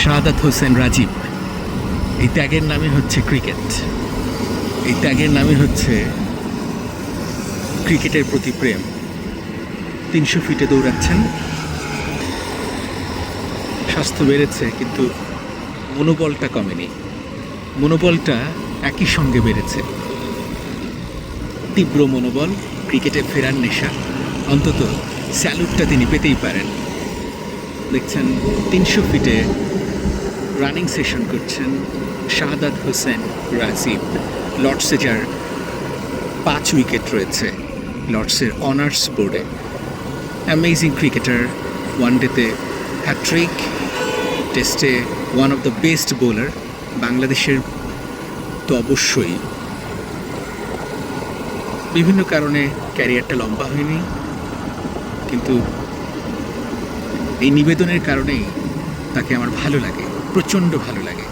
শাহাদাত হোসেন রাজীব, এই ত্যাগের নামই হচ্ছে ক্রিকেট। এই ত্যাগের নামই হচ্ছে ক্রিকেটের প্রতি প্রেম। 300 ফিটে দৌড়াচ্ছেন, স্বাস্থ্য বেড়েছে কিন্তু মনোবলটা কমেনি। মনোবলটা একই সঙ্গে বেড়েছে। তীব্র মনোবল, ক্রিকেটে ফেরার নেশা, অন্তত স্যালুটটা তিনি পেতেই পারেন। দেখছেন 300 ফিটে রানিং সেশন করছেন শাহাদাত হোসেন রাজীব। লর্ডসে যার 5 উইকেট রয়েছে, লর্ডসের অনার্স বোর্ডে। অ্যামেজিং ক্রিকেটার, ওয়ানডেতে হ্যাট্রিক, টেস্টে one of the best bowler. বাংলাদেশের তো অবশ্যই বিভিন্ন কারণে ক্যারিয়ারটা লম্বা হয়নি, কিন্তু এই নিবেদনের কারণেই তাকে আমার ভালো লাগে, প্রচণ্ড ভালো লাগে।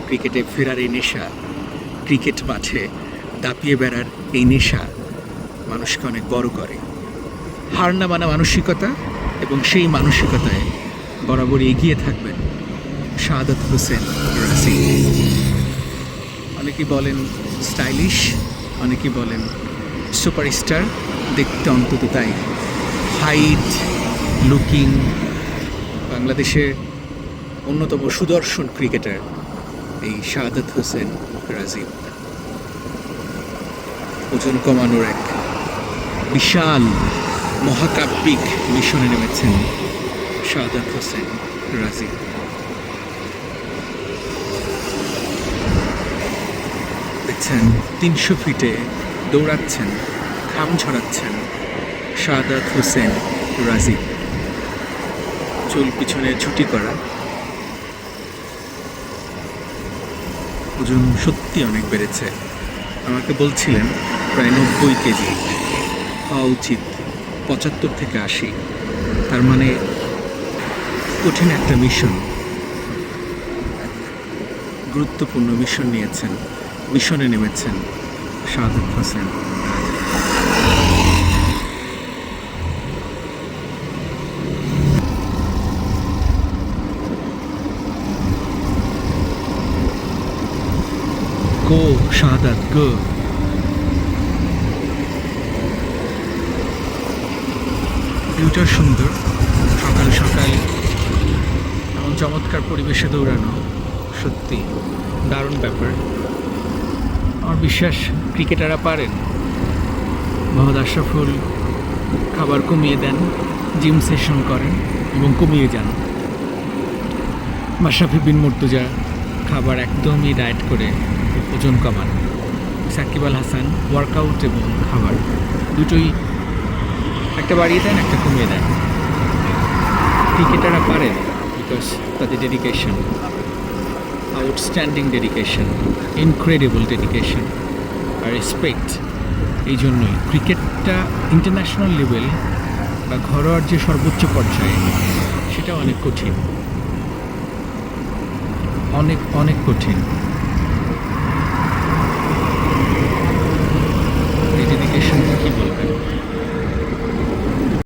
ক্রিকেটে ফেরার এই নেশা, ক্রিকেট মাঠে দাপিয়ে বেড়ার এই নেশা মানুষকে অনেক বড় করে। হার না মানা মানসিকতা, এবং সেই মানসিকতায় বরাবরই এগিয়ে থাকবেন শাহাদাত হোসেন রাজীব। অনেকেই বলেন স্টাইলিশ, অনেকেই বলেন সুপারস্টার, দেখতে অন্তত তাই। হাইট, লুকিং, বাংলাদেশের অন্যতম সুদর্শন ক্রিকেটার এই শাহাদাত হোসেন রাজীব। ওজন কমানোর এক বিশাল মহাকাব্যিক মিশনে নেমেছেন শাহাদাত হোসেন রাজীব। দেখছেন 300 ফিটে দৌড়াচ্ছেন, ঘাম ঝরাচ্ছেন শাহাদাত হোসেন রাজীব। চুল পিছনে ছুটি করা, ওজন সত্যি অনেক বেড়েছে। আমাকে বলছিলেন প্রায় 90 কেজি হওয়া উচিত, 75 থেকে 80। তার মানে কঠিন একটা মিশন, গুরুত্বপূর্ণ মিশন নিয়েছেন, মিশনে নেমেছেন শাহাদাত হোসেন। গো শাহাদাত, গো। ভিউটা সুন্দর, সকাল সকাল এমন চমৎকার পরিবেশে দৌড়ানো সত্যি দারুণ ব্যাপার। আমার বিশ্বাস ক্রিকেটাররা পারেন। মোহাম্মদ আশরাফুল খাবার কমিয়ে দেন, জিম সেশন করেন এবং কমিয়ে যান। মাশরাফি বিন মুর্তজা খাবার একদমই ডায়েট করে ওজন কমান। সাকিব আল হাসান ওয়ার্কআউট এবং খাবার দুটোই একটা বাড়িয়ে দেন, একটা কমিয়ে দেন। ক্রিকেটাররা পারেন বিকজ তাদের dedication, outstanding dedication, incredible dedication আর রেসপেক্ট। এই জন্যই ক্রিকেটটা ইন্টারন্যাশনাল লেভেল বা ঘরোয়ার যে সর্বোচ্চ পর্যায়ে, সেটা অনেক কঠিন, অনেক অনেক কঠিন।